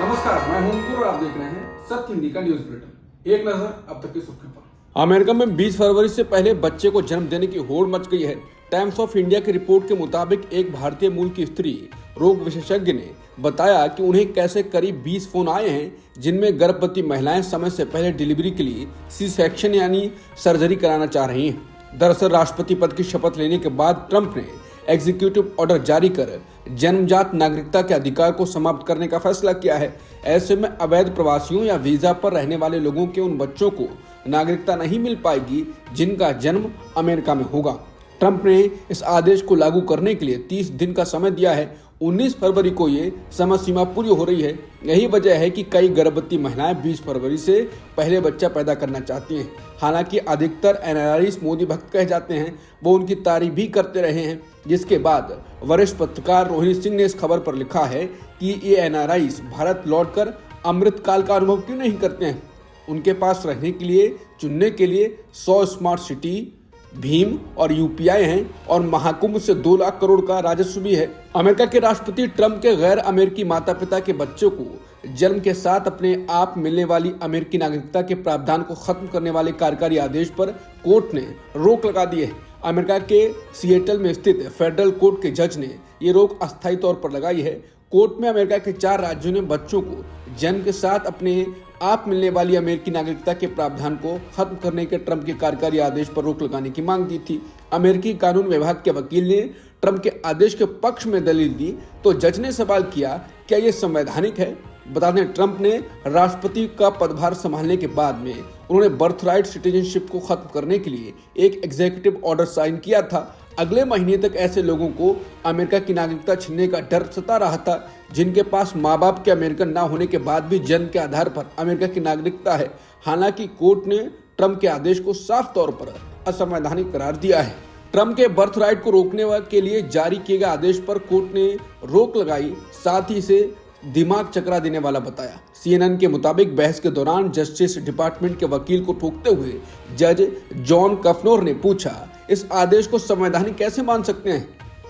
नमस्कार, मैं हूं अंकुर और आप देख रहे हैं सत्य हिंदी का न्यूज बुलेटिन। एक नजर अब तक की सुर्खियों पर। अमेरिका में 20 फरवरी से पहले बच्चे को जन्म देने की होड़ मच गई है। टाइम्स ऑफ इंडिया की रिपोर्ट के मुताबिक एक भारतीय मूल की स्त्री रोग विशेषज्ञ ने बताया कि उन्हें कैसे करीब 20 फोन आए हैं जिनमें गर्भवती महिलाएं समय से पहले डिलीवरी के लिए सी सेक्शन यानी सर्जरी कराना चाह रही हैं। दरअसल राष्ट्रपति पद की शपथ लेने के बाद ट्रंप ने एग्जीक्यूटिव ऑर्डर जारी कर जन्मजात नागरिकता के अधिकार को समाप्त करने का फैसला किया है। ऐसे में अवैध प्रवासियों या वीजा पर रहने वाले लोगों के उन बच्चों को नागरिकता नहीं मिल पाएगी जिनका जन्म अमेरिका में होगा। ट्रंप ने इस आदेश को लागू करने के लिए 30 दिन का समय दिया है। 19 फरवरी को ये समय सीमा पूरी हो रही है। यही वजह है कि कई गर्भवती महिलाएं 20 फरवरी से पहले बच्चा पैदा करना चाहती हैं। हालांकि अधिकतर एनआरआईज मोदी भक्त कहे जाते हैं, वो उनकी तारीफ भी करते रहे हैं। जिसके बाद वरिष्ठ पत्रकार रोहिणी सिंह ने इस खबर पर लिखा है कि ये एनआरआईज भारत लौटकर अमृतकाल का अनुभव क्यों नहीं करते हैं। उनके पास रहने के लिए चुनने के लिए 100 स्मार्ट सिटी, भीम और यूपीआई हैं और महाकुंभ से 2 लाख करोड़ का राजस्व भी है। अमेरिका के राष्ट्रपति ट्रंप के गैर अमेरिकी माता पिता के बच्चों को जन्म के साथ अपने आप मिलने वाली अमेरिकी नागरिकता के प्रावधान को खत्म करने वाले कार्यकारी आदेश पर कोर्ट ने रोक लगा दी है। अमेरिका के सिएटल में स्थित फेडरल कोर्ट के जज ने ये रोक अस्थायी तौर पर लगाई है। कोर्ट में अमेरिका के 4 राज्यों ने बच्चों को जन्म के साथ अपने आप मिलने वाली अमेरिकी नागरिकता के प्रावधान को खत्म करने के ट्रंप के कार्यकारी आदेश पर रोक लगाने की मांग की थी। अमेरिकी कानून विभाग के वकील ने ट्रंप के आदेश के पक्ष में दलील दी तो जज ने सवाल किया, क्या ये संवैधानिक है। बता दें, ट्रंप ने राष्ट्रपति का पदभार संभालने के बाद में उन्होंने बर्थराइट सिटीजनशिप को खत्म करने के लिए एक एग्जीक्यूटिव ऑर्डर साइन किया था। अगले महीने तक ऐसे लोगों को अमेरिका की नागरिकता छीनने का डर सता रहा था जिनके पास माँ बाप के अमेरिकन ना होने के बाद भी जन्म के आधार पर अमेरिका की नागरिकता है। हालांकि कोर्ट ने ट्रंप के आदेश को साफ तौर पर असंवैधानिक करार दिया है। ट्रंप के बर्थराइट को रोकने के लिए जारी किए गए आदेश पर कोर्ट ने रोक लगाई, साथ ही इसे दिमाग चकरा देने वाला बताया। CNN के मुताबिक बहस के दौरान जस्टिस डिपार्टमेंट के वकील को टोकते हुए जज जॉन कफनोर ने पूछा, इस आदेश को संवैधानिक कैसे मान सकते हैं?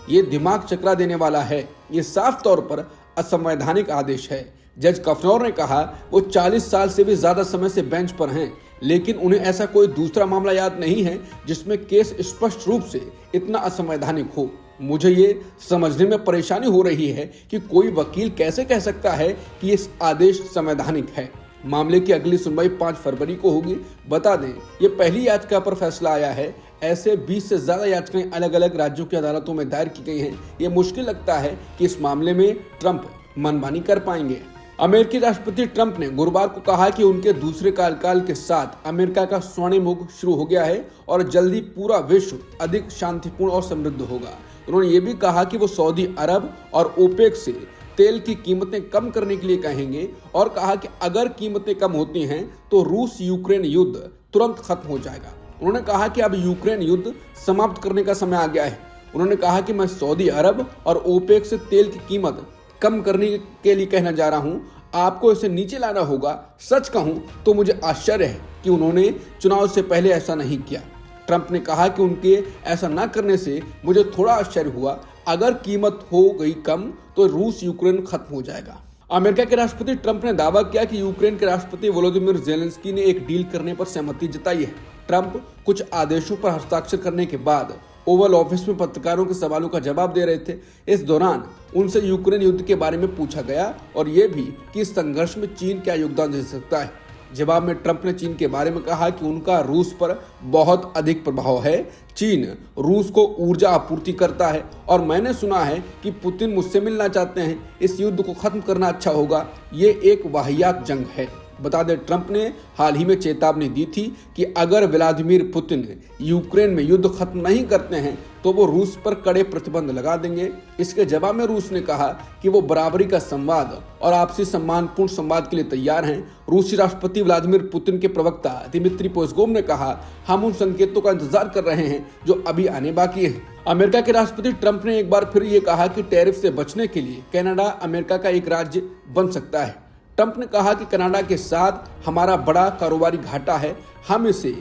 ये दिमाग चकरा देने वाला है, ये साफ तौर पर असंवैधानिक आदेश है। जज कफनोर ने कहा वो 40 साल से भी ज्यादा समय से बेंच पर हैं, लेकिन उन्हें ऐसा कोई दूसरा मामला याद नहीं है जिसमें केस स्पष्ट रूप से इतना असंवैधानिक हो। मुझे ये समझने में परेशानी हो रही है कि कोई वकील कैसे कह सकता है कि ये आदेश संवैधानिक है। मामले की अगली सुनवाई 5 फरवरी को होगी। बता दें, ये पहली याचिका पर फैसला आया है। ऐसे 20 से ज्यादा याचिकाएं अलग अलग राज्यों की अदालतों में दायर की गई हैं। ये मुश्किल लगता है कि इस मामले में ट्रंप मनमानी कर पाएंगे। अमेरिकी राष्ट्रपति ट्रंप ने गुरुवार को कहा कि उनके दूसरे कार्यकाल के साथ अमेरिका का स्वर्णिम युग शुरू हो गया है और जल्दी पूरा विश्व अधिक शांतिपूर्ण और समृद्ध होगा। उन्होंने ये भी कहा कि वो सऊदी अरब और ओपेक से तेल की कीमतें कम करने के लिए कहेंगे और कहा कि अगर कीमतें कम होती हैं तो रूस यूक्रेन युद्ध तुरंत खत्म हो जाएगा। उन्होंने कहा कि अब यूक्रेन युद्ध समाप्त करने का समय आ गया है। उन्होंने कहा कि मैं सऊदी अरब और ओपेक से तेल की कीमत कम करने के लिए कहना जा रहा हूं, आपको इसे नीचे लाना होगा। सच कहूं तो मुझे आश्चर्य है कि उन्होंने चुनाव से पहले ऐसा नहीं किया। ट्रंप ने कहा कि उनके ऐसा न करने से मुझे थोड़ा आश्चर्य हुआ। अगर कीमत हो गई कम तो रूस यूक्रेन खत्म हो जाएगा। अमेरिका के राष्ट्रपति ट्रंप ने दावा किया कि यूक्रेन के राष्ट्रपति वोलोदिमीर जेलेंस्की ने एक डील करने पर सहमति जताई है। ट्रंप कुछ आदेशों पर हस्ताक्षर करने के बाद ओवल ऑफिस में पत्रकारों के सवालों का जवाब दे रहे थे। इस दौरान उनसे यूक्रेन युद्ध के बारे में पूछा गया और ये भी कि इस संघर्ष में चीन क्या योगदान दे सकता है। जवाब में ट्रंप ने चीन के बारे में कहा कि उनका रूस पर बहुत अधिक प्रभाव है। चीन रूस को ऊर्जा आपूर्ति करता है और मैंने सुना है कि पुतिन मुझसे मिलना चाहते हैं। इस युद्ध को खत्म करना अच्छा होगा। ये एक वाहियात जंग है। बता दें, ट्रंप ने हाल ही में चेतावनी दी थी कि अगर व्लादिमीर पुतिन यूक्रेन में युद्ध खत्म नहीं करते हैं तो वो रूस पर कड़े प्रतिबंध लगा देंगे। इसके जवाब में रूस ने कहा कि वो बराबरी का संवाद और आपसी सम्मानपूर्ण संवाद के लिए तैयार हैं। रूसी राष्ट्रपति व्लादिमीर पुतिन के प्रवक्ता दिमित्री पेस्कोव ने कहा, हम उन संकेतों का इंतजार कर रहे हैं जो अभी आने बाकी है। अमेरिका के राष्ट्रपति ट्रंप ने एक बार फिर ये कहा कि टैरिफ से बचने के लिए कनाडा अमेरिका का एक राज्य बन सकता है। ट्रंप ने कहा कि कनाडा के साथ हमारा बड़ा कारोबारी घाटा है, हम इसे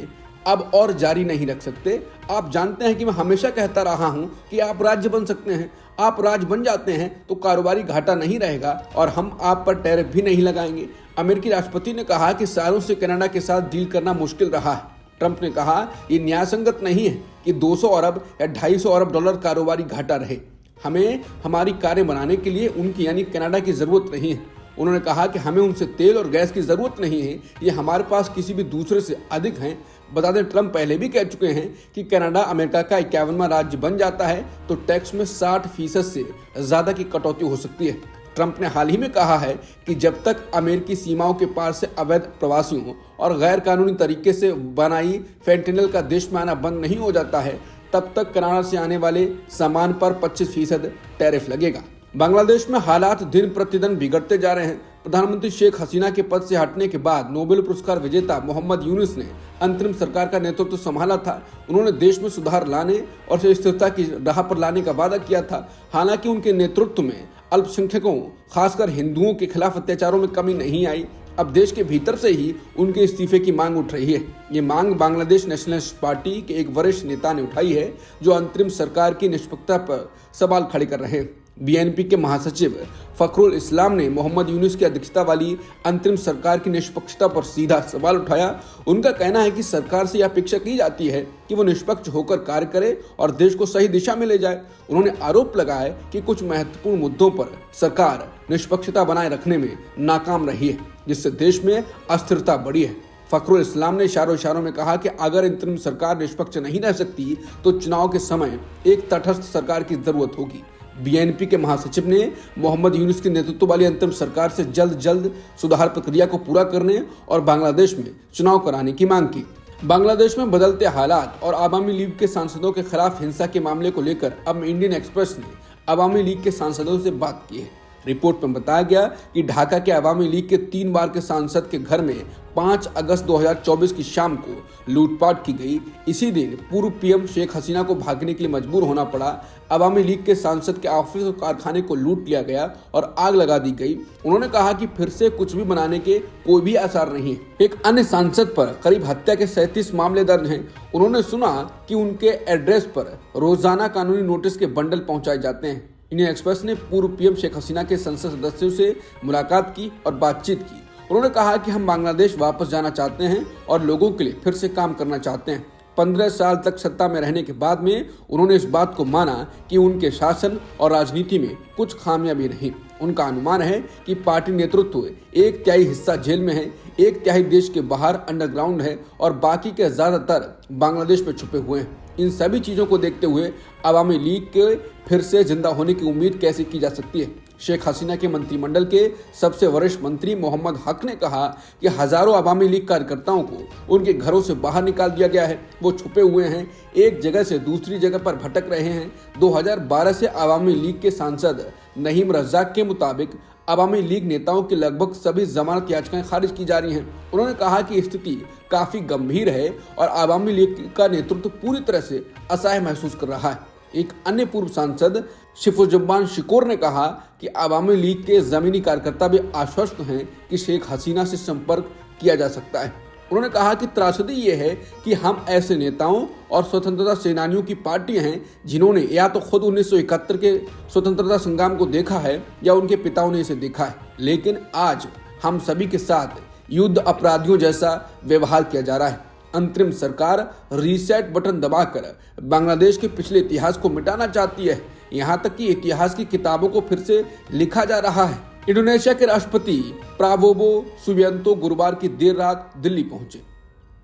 अब और जारी नहीं रख सकते। आप जानते हैं कि मैं हमेशा कहता रहा हूं कि आप राज्य बन सकते हैं। आप राज्य बन जाते हैं तो कारोबारी घाटा नहीं रहेगा और हम आप पर टैरिफ भी नहीं लगाएंगे। अमेरिकी राष्ट्रपति ने कहा कि सालों से कनाडा के साथ डील करना मुश्किल रहा है। ट्रंप ने कहा ये न्यायसंगत नहीं है कि 200 अरब या 250 अरब डॉलर कारोबारी घाटा रहे। हमें हमारी कारें बनाने के लिए उनकी यानी कनाडा की जरूरत नहीं है। उन्होंने कहा कि हमें उनसे तेल और गैस की जरूरत नहीं है, ये हमारे पास किसी भी दूसरे से अधिक हैं। बता दें, ट्रंप पहले भी कह चुके हैं कि कनाडा अमेरिका का 51वां राज्य बन जाता है तो टैक्स में 60% से ज्यादा की कटौती हो सकती है। ट्रंप ने हाल ही में कहा है कि जब तक अमेरिकी सीमाओं के पार से अवैध प्रवासियों और गैर कानूनी तरीके से बनाई फेंटेनल का देश में आना बंद नहीं हो जाता है, तब तक कनाडा से आने वाले सामान पर 25% टैरिफ लगेगा। बांग्लादेश में हालात दिन प्रतिदिन बिगड़ते जा रहे हैं। प्रधानमंत्री शेख हसीना के पद से हटने के बाद नोबेल पुरस्कार विजेता मोहम्मद यूनुस ने अंतरिम सरकार का नेतृत्व संभाला था। उन्होंने देश में सुधार लाने और स्थिरता की राह पर लाने का वादा किया था। हालांकि उनके नेतृत्व में अल्पसंख्यकों खासकर हिंदुओं के खिलाफ अत्याचारों में कमी नहीं आई। अब देश के भीतर से ही उनके इस्तीफे की मांग उठ रही है। ये मांग बांग्लादेश नेशनलिस्ट पार्टी के एक वरिष्ठ नेता ने उठाई है, जो अंतरिम सरकार की निष्पक्षता पर सवाल खड़े कर रहे हैं। बीएनपी के महासचिव फखरुल इस्लाम ने मोहम्मद यूनुस की अध्यक्षता वाली अंतरिम सरकार की निष्पक्षता पर सीधा सवाल उठाया। उनका कहना है कि सरकार से यह अपेक्षा की जाती है कि वो निष्पक्ष होकर कार्य करे और देश को सही दिशा में ले जाए। उन्होंने आरोप लगाया कि कुछ महत्वपूर्ण मुद्दों पर सरकार निष्पक्षता बनाए रखने में नाकाम रही है, जिससे देश में अस्थिरता बढ़ी है। फखरुल इस्लाम ने इशारों में कहा कि अगर अंतरिम सरकार निष्पक्ष नहीं रह सकती तो चुनाव के समय एक तटस्थ सरकार की जरूरत होगी। बीएनपी के महासचिव ने मोहम्मद यूनुस के नेतृत्व वाली अंतरिम सरकार से जल्द सुधार प्रक्रिया को पूरा करने और बांग्लादेश में चुनाव कराने की मांग की। बांग्लादेश में बदलते हालात और आवामी लीग के सांसदों के खिलाफ हिंसा के मामले को लेकर अब इंडियन एक्सप्रेस ने आवामी लीग के सांसदों से बात की है। रिपोर्ट में बताया गया कि ढाका के आवामी लीग के 3 बार के सांसद के घर में 5 अगस्त 2024 की शाम को लूटपाट की गई। इसी दिन पूर्व पीएम शेख हसीना को भागने के लिए मजबूर होना पड़ा। आवामी लीग के सांसद के ऑफिस और कारखाने को लूट लिया गया और आग लगा दी गई। उन्होंने कहा कि फिर से कुछ भी बनाने के कोई भी आसार नहीं है। एक अन्य सांसद पर करीब हत्या के 37 मामले दर्ज हैं। उन्होंने सुना कि उनके एड्रेस पर रोजाना कानूनी नोटिस के बंडल पहुंचाए जाते हैं। इंडियन एक्सप्रेस ने पूर्व पीएम शेख हसीना के संसद सदस्यों से मुलाकात की और बातचीत की। उन्होंने कहा कि हम बांग्लादेश वापस जाना चाहते हैं और लोगों के लिए फिर से काम करना चाहते हैं। 15 साल तक सत्ता में रहने के बाद में उन्होंने इस बात को माना कि उनके शासन और राजनीति में कुछ खामियां भी रही। उनका अनुमान है कि पार्टी नेतृत्व 1/3 हिस्सा जेल में है, 1/3 देश के बाहर अंडरग्राउंड है और बाकी के ज्यादातर बांग्लादेश में छुपे हुए हैं। इन सभी चीजों को देखते हुए आवामी लीग के फिर से जिंदा होने की उम्मीद कैसे की जा सकती है। शेख हसीना के मंत्रिमंडल के सबसे वरिष्ठ मंत्री मोहम्मद हक ने कहा कि हजारों आवामी लीग कार्यकर्ताओं को उनके घरों से बाहर निकाल दिया गया है। वो छुपे हुए हैं, एक जगह से दूसरी जगह पर भटक रहे हैं। 2012 से आवामी लीग के सांसद नहीम रज्जाक के मुताबिक आवामी लीग नेताओं की लगभग सभी जमानत याचिकाएं खारिज की जा रही हैं। उन्होंने कहा कि स्थिति काफी गंभीर है और आवामी लीग का नेतृत्व पूरी तरह से असहाय महसूस कर रहा है। एक अन्य पूर्व सांसद शिफुजुब्बान शिकोर ने कहा कि आवामी लीग के जमीनी कार्यकर्ता भी आश्वस्त हैं कि शेख हसीना से संपर्क किया जा सकता है। उन्होंने कहा कि त्रासदी ये है कि हम ऐसे नेताओं और स्वतंत्रता सेनानियों की पार्टी हैं जिन्होंने या तो खुद 1971 के स्वतंत्रता संग्राम को देखा है या उनके पिताओं ने इसे देखा है, लेकिन आज हम सभी के साथ युद्ध अपराधियों जैसा व्यवहार किया जा रहा है। अंतरिम सरकार रीसेट बटन दबाकर बांग्लादेश के पिछले इतिहास को मिटाना चाहती है। यहाँ तक कि इतिहास की किताबों को फिर से लिखा जा रहा है। इंडोनेशिया के राष्ट्रपति प्राबोवो सुबियांतो गुरुवार की देर रात दिल्ली पहुंचे।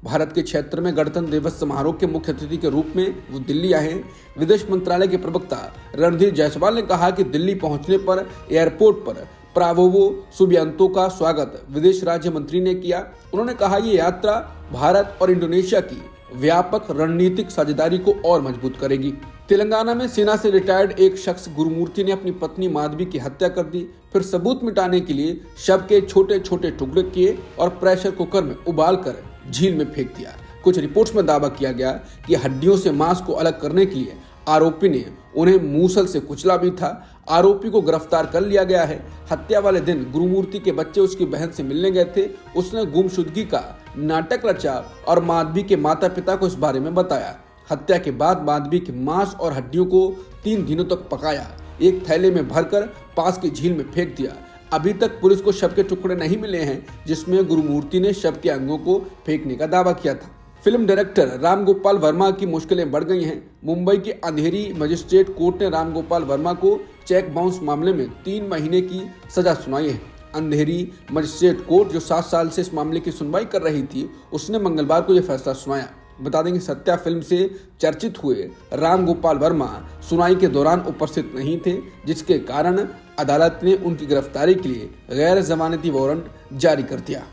भारत के क्षेत्र में गणतंत्र दिवस समारोह के मुख्य अतिथि के रूप में वो दिल्ली आए हैं। विदेश मंत्रालय के प्रवक्ता रणधीर जायसवाल ने कहा कि दिल्ली पहुंचने पर एयरपोर्ट पर प्राबोवो सुबियांतो का स्वागत विदेश राज्य मंत्री ने किया। उन्होंने कहा ये यात्रा भारत और इंडोनेशिया की व्यापक रणनीतिक साझेदारी को और मजबूत करेगी। तेलंगाना में सेना से रिटायर्ड एक शख्स गुरुमूर्ति ने अपनी पत्नी माधवी की हत्या कर दी। फिर सबूत मिटाने के लिए शव के छोटे छोटे टुकड़े किए और प्रेशर कुकर में उबालकर झील में फेंक दिया। कुछ रिपोर्ट्स में दावा किया गया कि हड्डियों से मांस को अलग करने के लिए आरोपी ने उन्हें मूसल से कुचला भी था। आरोपी को गिरफ्तार कर लिया गया है। हत्या वाले दिन गुरुमूर्ति के बच्चे उसकी बहन से मिलने गए थे। उसने गुमशुदगी का नाटक रचा और माधवी के माता पिता को इस बारे में बताया। हत्या के बाद माधवी के मांस और हड्डियों को 3 दिनों तक पकाया, एक थैले में भरकर पास की झील में फेंक दिया। अभी तक पुलिस को शव के टुकड़े नहीं मिले हैं, जिसमें गुरुमूर्ति ने शव के अंगों को फेंकने का दावा किया था। फिल्म डायरेक्टर राम गोपाल वर्मा की मुश्किलें बढ़ गई हैं। मुंबई की अंधेरी मजिस्ट्रेट कोर्ट ने राम गोपाल वर्मा को चेक बाउंस मामले में 3 महीने की सजा सुनाई है। अंधेरी मजिस्ट्रेट कोर्ट जो 7 साल से इस मामले की सुनवाई कर रही थी, उसने मंगलवार को यह फैसला सुनाया। बता दें कि सत्या फिल्म से चर्चित हुए राम गोपाल वर्मा सुनवाई के दौरान उपस्थित नहीं थे, जिसके कारण अदालत ने उनकी गिरफ्तारी के लिए गैर जमानती वारंट जारी कर दिया।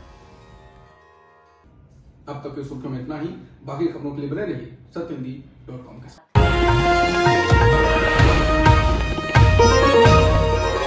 अब तक की सुर्खियों में इतना ही। बाकी खबरों के लिए बने रहिए सत्यहिंदी.com के साथ।